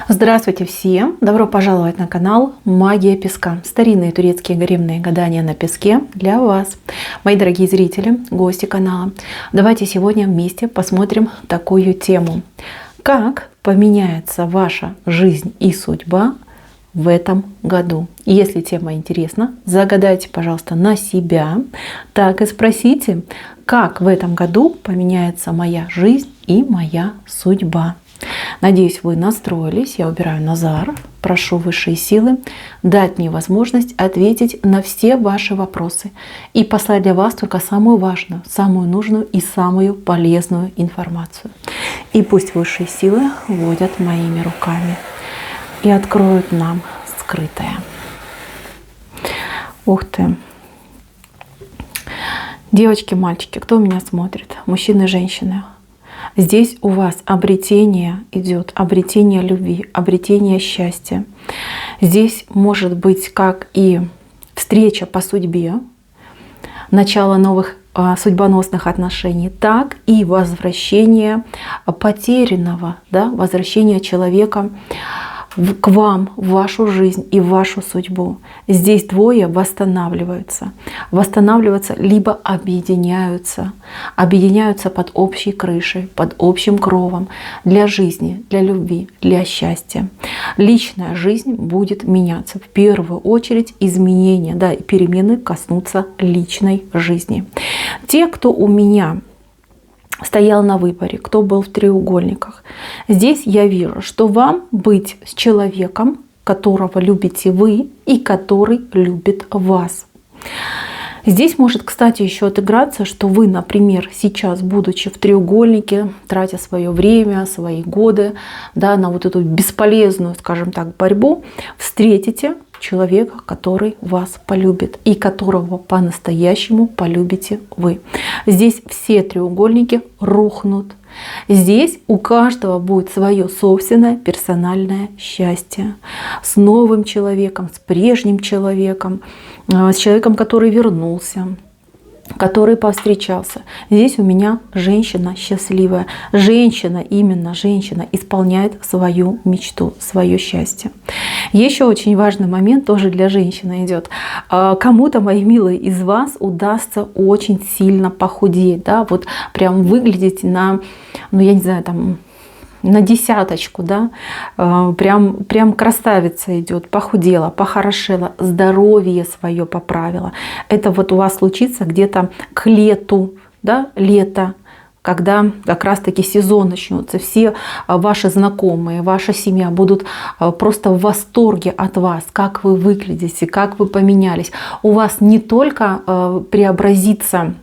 Здравствуйте всем! Добро пожаловать на канал Магия Песка. Старинные турецкие гаремные гадания на песке для вас. Мои дорогие зрители, гости канала, давайте сегодня вместе посмотрим такую тему. Как поменяется ваша жизнь и судьба в этом году? Если тема интересна, загадайте, пожалуйста, на себя. Так и спросите, как в этом году поменяется моя жизнь и моя судьба. Надеюсь, вы настроились. Я убираю Назар. Прошу высшие силы дать мне возможность ответить на все ваши вопросы и послать для вас только самую важную, самую нужную и самую полезную информацию. И пусть высшие силы водят моими руками и откроют нам скрытое. Ух ты! Девочки, мальчики, кто меня смотрит? Мужчины и женщины. Здесь у вас обретение идет, обретение любви, обретение счастья. Здесь может быть как и встреча по судьбе, начало новых судьбоносных отношений, так и возвращение потерянного, да, возвращение человека к вам, в вашу жизнь и в вашу судьбу. Здесь двое восстанавливаются. Восстанавливаются либо объединяются. Объединяются под общей крышей, под общим кровом для жизни, для любви, для счастья. Личная жизнь будет меняться. В первую очередь изменения, да, и перемены коснутся личной жизни. Те, кто у меня стоял на выборе, кто был в треугольниках. Здесь я вижу, что вам быть с человеком, которого любите вы и который любит вас. Здесь может, кстати, еще отыграться, что вы, например, сейчас, будучи в треугольнике, тратя свое время, свои годы, да, на вот эту бесполезную, скажем так, борьбу, встретите человека, который вас полюбит и которого по-настоящему полюбите вы. Здесь все треугольники рухнут. Здесь у каждого будет свое собственное персональное счастье. С новым человеком, с прежним человеком, с человеком, который вернулся, который повстречался. Здесь у меня женщина счастливая. Женщина, именно женщина, исполняет свою мечту, свое счастье. Еще очень важный момент тоже для женщины идет. Кому-то, мои милые, из вас удастся очень сильно похудеть, да, вот прям выглядеть на, ну я не знаю, там, на десяточку, да, прям красавица идет, похудела, похорошела, здоровье свое поправила. Это вот у вас случится где-то к лету, да, лето, когда как раз-таки сезон начнется. Все ваши знакомые, ваша семья будут просто в восторге от вас, как вы выглядите, как вы поменялись. У вас не только преобразится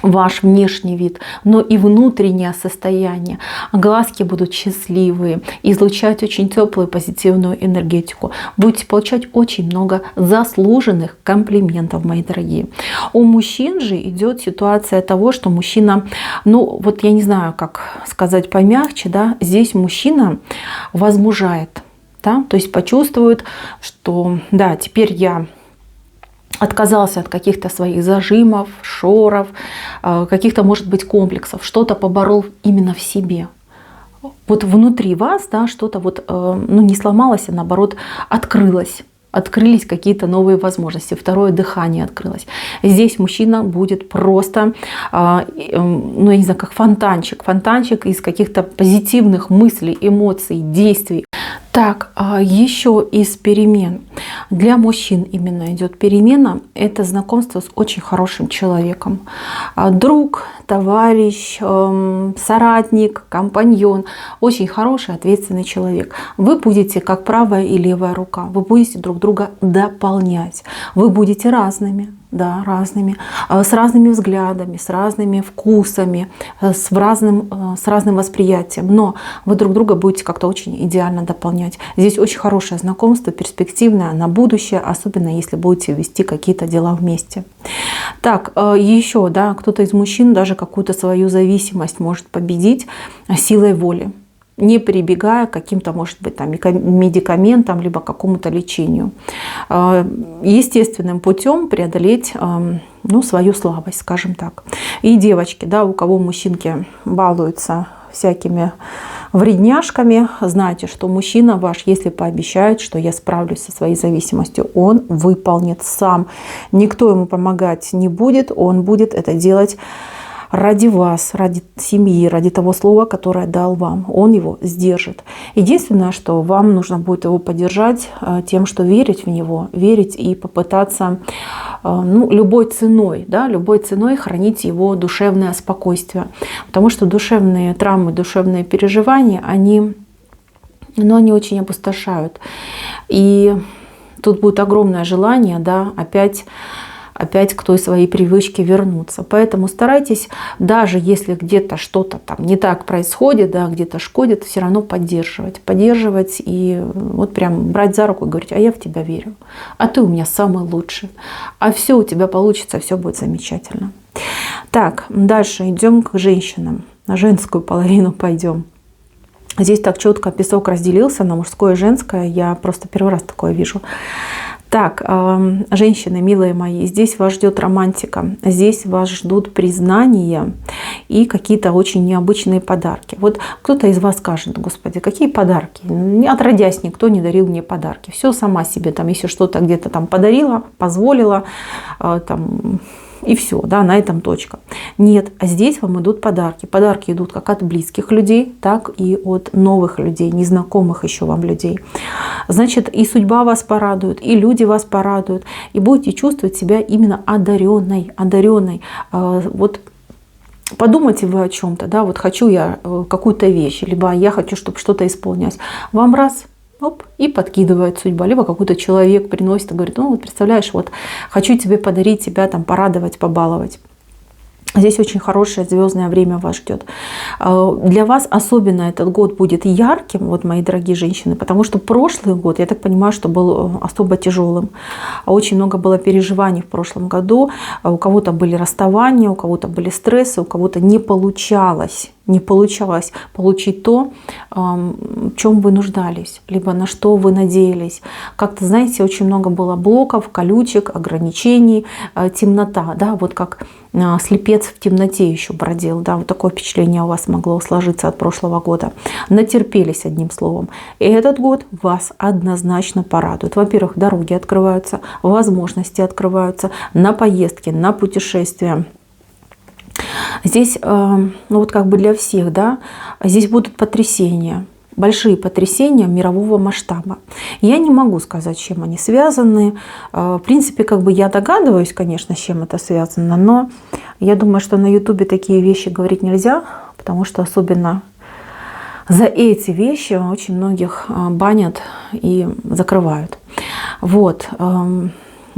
ваш внешний вид, но и внутреннее состояние. Глазки будут счастливые, излучать очень теплую позитивную энергетику. Будете получать очень много заслуженных комплиментов, мои дорогие. У мужчин же идет ситуация того, что мужчина, ну вот я не знаю, как сказать помягче, да, здесь мужчина возмужает, да, то есть почувствует, что да, теперь я отказался от каких-то своих зажимов, шоров, каких-то, может быть, комплексов, что-то поборол именно в себе. Вот внутри вас, да, что-то вот, ну, не сломалось, а наоборот открылось. Открылись какие-то новые возможности, второе дыхание открылось. Здесь мужчина будет просто, ну, я не знаю, как фонтанчик из каких-то позитивных мыслей, эмоций, действий. Так, еще из перемен. Для мужчин именно идет перемена. Это знакомство с очень хорошим человеком. Друг, товарищ, соратник, компаньон. Очень хороший, ответственный человек. Вы будете как правая и левая рука. Вы будете друг друга дополнять. Вы будете разными. Да, разными, с разными взглядами, с разными вкусами, с разным восприятием. Но вы друг друга будете как-то очень идеально дополнять. Здесь очень хорошее знакомство, перспективное на будущее, особенно если будете вести какие-то дела вместе. Так, еще, да, кто-то из мужчин даже какую-то свою зависимость может победить силой воли, не прибегая к каким-то, может быть, там, медикаментам, либо какому-то лечению. Естественным путем преодолеть, ну, свою слабость, скажем так. И девочки, да, у кого мужчинки балуются всякими вредняшками, знайте, что мужчина ваш, если пообещает, что я справлюсь со своей зависимостью, он выполнит сам. Никто ему помогать не будет, он будет это делать ради вас, ради семьи, ради того слова, которое дал вам. Он его сдержит. Единственное, что вам нужно будет его поддержать тем, что верить в него, верить и попытаться любой ценой, да, любой ценой хранить его душевное спокойствие. Потому что душевные травмы, душевные переживания, они очень опустошают. И тут будет огромное желание, да, опять к той своей привычке вернуться. Поэтому старайтесь, даже если где-то что-то там не так происходит, да, где-то шкодит, все равно поддерживать и вот прям брать за руку и говорить: а я в тебя верю, а ты у меня самый лучший, а все у тебя получится, все будет замечательно. Так, дальше идем к женщинам, на женскую половину пойдем. Здесь так четко песок разделился на мужское и женское, я просто первый раз такое вижу. Так, женщины, милые мои, здесь вас ждет романтика, здесь вас ждут признания и какие-то очень необычные подарки. Вот кто-то из вас скажет: господи, какие подарки? Отродясь, никто не дарил мне подарки. Все сама себе, там, если что-то где-то там подарила, позволила, там, и все, да, на этом точка. Нет, а здесь вам идут подарки. Подарки идут как от близких людей, так и от новых людей, незнакомых еще вам людей. Значит, и судьба вас порадует, и люди вас порадуют, и будете чувствовать себя именно одаренной. Вот подумайте вы о чем-то, да, вот хочу я какую-то вещь, либо я хочу, чтобы что-то исполнилось. Вам раз — оп, и подкидывает судьба. Либо какой-то человек приносит и говорит: ну вот представляешь, вот хочу тебе подарить, тебя там порадовать, побаловать. Здесь очень хорошее звездное время вас ждет. Для вас особенно этот год будет ярким, вот, мои дорогие женщины, потому что прошлый год, я так понимаю, что был особо тяжелым. Очень много было переживаний в прошлом году. У кого-то были расставания, у кого-то были стрессы, у кого-то не получалось получить то, в чем вы нуждались, либо на что вы надеялись. Как-то, знаете, очень много было блоков, колючек, ограничений, темнота, да, вот как слепец в темноте еще бродил, да, вот такое впечатление у вас могло сложиться от прошлого года. Натерпелись, одним словом. И этот год вас однозначно порадует. Во-первых, дороги открываются, возможности открываются на поездки, на путешествия. Здесь, вот как бы для всех, да, здесь будут потрясения, большие потрясения мирового масштаба. Я не могу сказать, с чем они связаны. В принципе, как бы я догадываюсь, конечно, с чем это связано, но я думаю, что на Ютубе такие вещи говорить нельзя, потому что особенно за эти вещи очень многих банят и закрывают. Вот.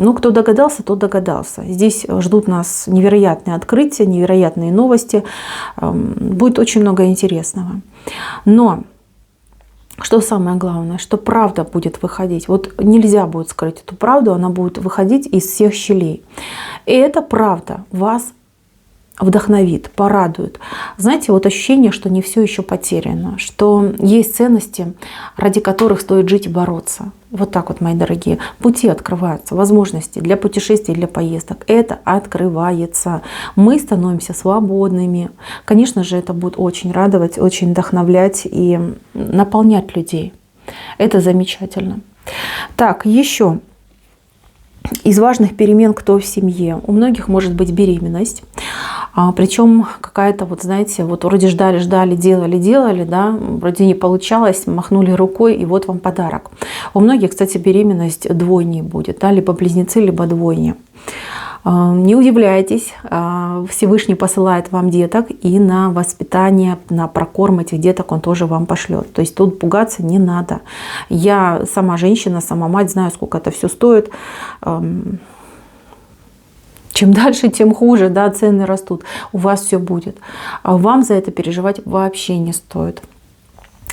Ну, кто догадался, тот догадался. Здесь ждут нас невероятные открытия, невероятные новости. Будет очень много интересного. Но что самое главное, что правда будет выходить. Вот нельзя будет скрыть эту правду, она будет выходить из всех щелей. И эта правда вас вдохновит, порадует. Знаете, вот ощущение, что не все еще потеряно, что есть ценности, ради которых стоит жить и бороться. Вот так вот, мои дорогие. Пути открываются, возможности для путешествий, для поездок. Это открывается. Мы становимся свободными. Конечно же, это будет очень радовать, очень вдохновлять и наполнять людей. Это замечательно. Так, еще из важных перемен, кто в семье. У многих может быть беременность. Причем какая-то, вот знаете, вот вроде ждали, делали, да, вроде не получалось, махнули рукой, и вот вам подарок. У многих, кстати, беременность двойней будет, да, либо близнецы, либо двойни. Не удивляйтесь, Всевышний посылает вам деток, и на воспитание, на прокорм этих деток он тоже вам пошлет. То есть тут пугаться не надо. Я сама женщина, сама мать, знаю, сколько это все стоит. Чем дальше, тем хуже, да, цены растут. У вас все будет. А вам за это переживать вообще не стоит.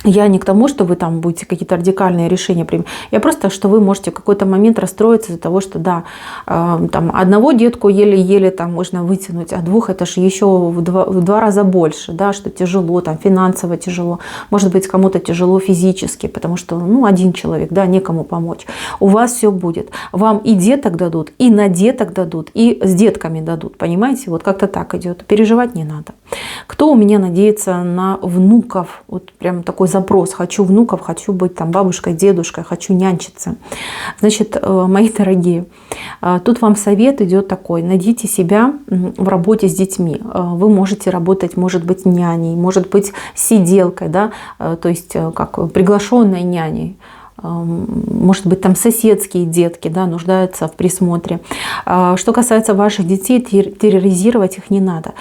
Я не к тому, что вы там будете какие-то радикальные решения принимать. Я просто, что вы можете в какой-то момент расстроиться из-за того, что да, там одного детку еле-еле там можно вытянуть, а двух это же еще в два раза больше, да, что тяжело, там финансово тяжело, может быть кому-то тяжело физически, потому что ну, один человек, да, некому помочь. У вас все будет. Вам и деток дадут, и на деток дадут, и с детками дадут, понимаете? Вот как-то так идет. Переживать не надо. Кто у меня надеется на внуков? Вот прям такой запрос. Хочу внуков, хочу быть там бабушкой, дедушкой, хочу нянчиться. Значит, мои дорогие, тут вам совет идет такой. Найдите себя в работе с детьми. Вы можете работать, может быть, няней, может быть, сиделкой, да, то есть как приглашенной няней. Может быть, там соседские детки, да, нуждаются в присмотре. Что касается ваших детей, терроризировать их не надо.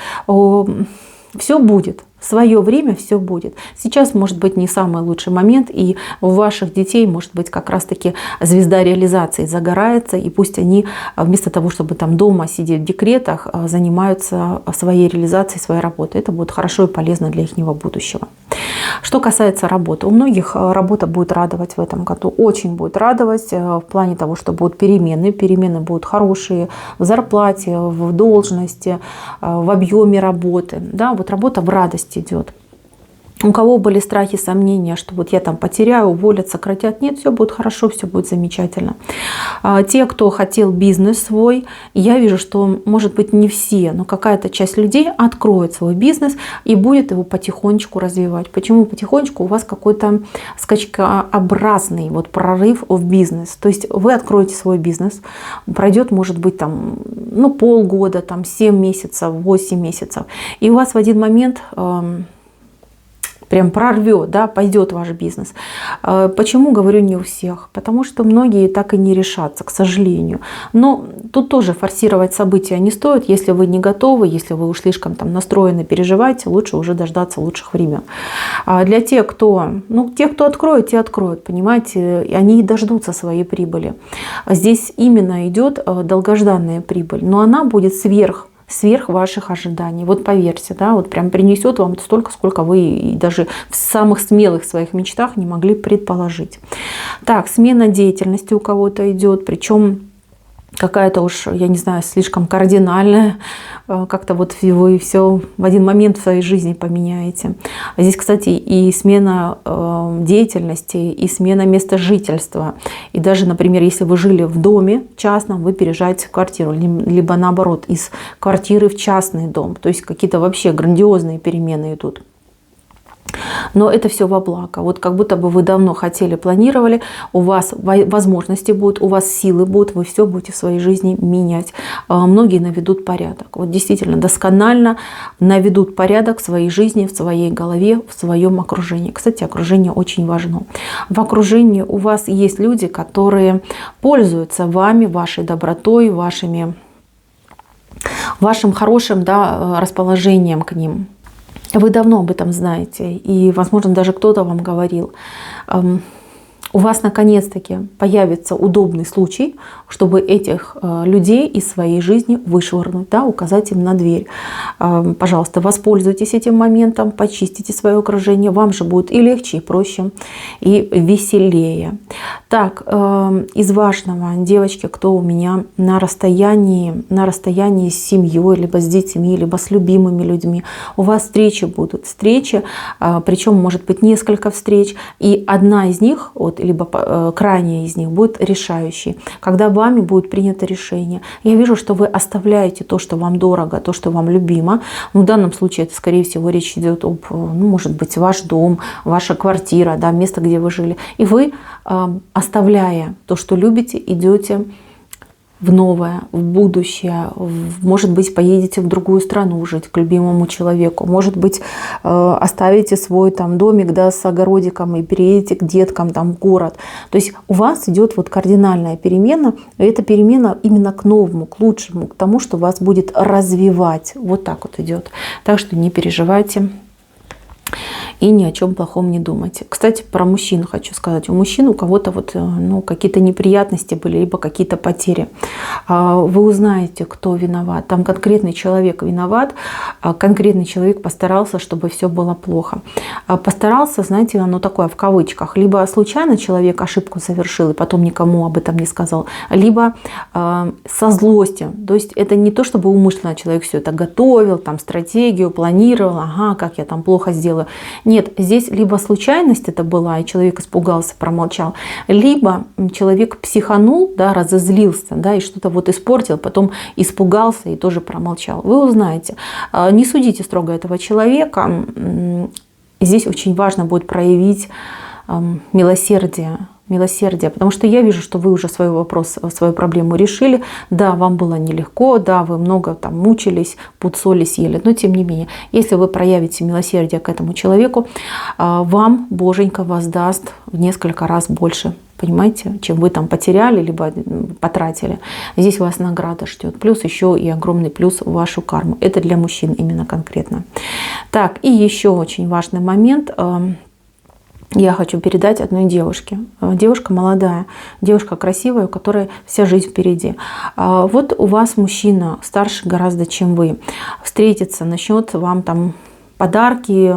Все будет. В свое время все будет. Сейчас может быть не самый лучший момент, и у ваших детей может быть как раз-таки звезда реализации загорается, и пусть они вместо того, чтобы там дома сидеть в декретах, занимаются своей реализацией, своей работой. Это будет хорошо и полезно для их будущего. Что касается работы, у многих работа будет радовать в этом году, очень будет радовать в плане того, что будут перемены. Перемены будут хорошие в зарплате, в должности, в объеме работы. Да, вот работа в радости идет. У кого были страхи, сомнения, что вот я там потеряю, уволят, сократят, нет, все будет хорошо, все будет замечательно. Те, кто хотел бизнес свой, я вижу, что, может быть, не все, но какая-то часть людей откроет свой бизнес и будет его потихонечку развивать. Почему потихонечку? У вас какой-то скачкообразный вот прорыв в бизнес. То есть вы откроете свой бизнес, пройдет, может быть, там, ну, полгода, там, 7 месяцев, 8 месяцев, и у вас в один момент прям прорвет, да, пойдет ваш бизнес. Почему говорю не у всех? Потому что многие так и не решатся, к сожалению. Но тут тоже форсировать события не стоит. Если вы не готовы, если вы уж слишком там настроены, переживаете, лучше уже дождаться лучших времен. Для тех, кто откроет, те откроют, понимаете, и они и дождутся своей прибыли. Здесь именно идет долгожданная прибыль, но она будет сверх ваших ожиданий. Вот поверьте, да, вот прям принесет вам столько, сколько вы даже в самых смелых своих мечтах не могли предположить. Так, смена деятельности у кого-то идет, причем какая-то уж, я не знаю, слишком кардинальная, как-то вот вы все в один момент в своей жизни поменяете. Здесь, кстати, и смена деятельности, и смена места жительства. И даже, например, если вы жили в доме частном, вы переезжаете в квартиру, либо наоборот, из квартиры в частный дом. То есть какие-то вообще грандиозные перемены идут. Но это все во благо. Вот как будто бы вы давно хотели, планировали, у вас возможности будут, у вас силы будут, вы все будете в своей жизни менять. Многие наведут порядок. Вот действительно досконально наведут порядок в своей жизни, в своей голове, в своем окружении. Кстати, окружение очень важно. В окружении у вас есть люди, которые пользуются вами, вашей добротой, вашим хорошим, да, расположением к ним. Вы давно об этом знаете, и, возможно, даже кто-то вам говорил. У вас наконец-таки появится удобный случай, чтобы этих людей из своей жизни вышвырнуть, да, указать им на дверь. Пожалуйста, воспользуйтесь этим моментом, почистите свое окружение, вам же будет и легче, и проще, и веселее. Так, из важного, девочки, кто у меня на расстоянии с семьей, либо с детьми, либо с любимыми людьми, у вас встречи будут, причем может быть несколько встреч, и одна из них, вот, либо крайняя из них будет решающей, когда вами будет принято решение. Я вижу, что вы оставляете то, что вам дорого, то, что вам любимо. В данном случае это, скорее всего, речь идет об, может быть, ваш дом, ваша квартира, да, место, где вы жили. И вы, оставляя то, что любите, идете в новое, в будущее. Может быть, поедете в другую страну жить к любимому человеку. Может быть, оставите свой там домик, да, с огородиком и переедете к деткам там, в город. То есть у вас идет вот кардинальная перемена. И эта перемена именно к новому, к лучшему, к тому, что вас будет развивать. Вот так вот идет. Так что не переживайте. и ни о чем плохом не думайте. Кстати, про мужчин хочу сказать. У мужчин у кого-то вот, ну, какие-то неприятности были, либо какие-то потери. Вы узнаете, кто виноват. Там конкретный человек виноват, конкретный человек постарался, чтобы все было плохо. Постарался, знаете, оно такое в кавычках. Либо случайно человек ошибку совершил и потом никому об этом не сказал, либо со злостью. То есть это не то, чтобы умышленно человек все это готовил, там стратегию планировал, ага, как я там плохо сделаю. Нет, здесь либо случайность это была, и человек испугался, промолчал, либо человек психанул, да, разозлился, да, и что-то вот испортил, потом испугался и тоже промолчал. Вы узнаете. Не судите строго этого человека. Здесь очень важно будет проявить милосердие. Милосердие, потому что я вижу, что вы уже свой вопрос, свою проблему решили. Да, вам было нелегко, да, вы много там мучились, пуд соли съели, но тем не менее, если вы проявите милосердие к этому человеку, вам Боженька воздаст в несколько раз больше, понимаете, чем вы там потеряли, либо потратили. Здесь вас награда ждет. Плюс еще и огромный плюс в вашу карму. Это для мужчин именно конкретно. Так, и еще очень важный момент. Я хочу передать одной девушке. Девушка молодая, девушка красивая, у которой вся жизнь впереди. Вот у вас мужчина старше гораздо, чем вы. Встретится, начнет вам там подарки,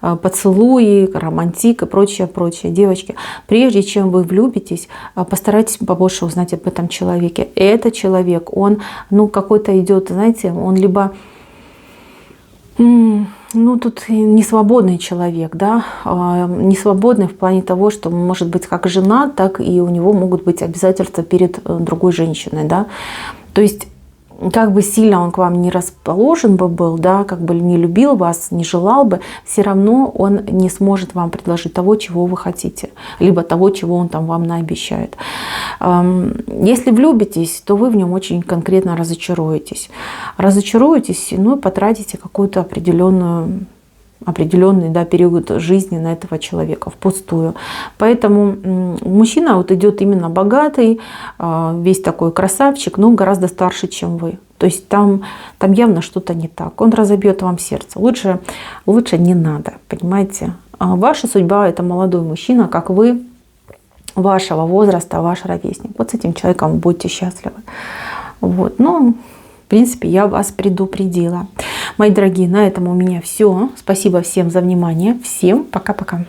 поцелуи, романтик и прочее, прочее. Девочки, прежде чем вы влюбитесь, постарайтесь побольше узнать об этом человеке. Этот человек, он, ну, какой-то идет, знаете, он либо... Ну, тут не свободный человек, да, не свободный в плане того, что может быть как жена, так и у него могут быть обязательства перед другой женщиной, да. То есть, как бы сильно он к вам не расположен бы был, да, как бы не любил вас, не желал бы, все равно он не сможет вам предложить того, чего вы хотите, либо того, чего он там вам наобещает. Если влюбитесь, то вы в нем очень конкретно разочаруетесь. Разочаруетесь, ну и потратите какую-то определенный, да, период жизни на этого человека впустую. Поэтому мужчина вот идет именно богатый, весь такой красавчик, но гораздо старше, чем вы. То есть там явно что-то не так. Он разобьет вам сердце. Лучше не надо, понимаете. Ваша судьба — это молодой мужчина, как вы, вашего возраста, ваш ровесник. Вот с этим человеком вы будете счастливы. Вот. Ну, в принципе, я вас предупредила. Мои дорогие, на этом у меня все. Спасибо всем за внимание. Всем пока-пока.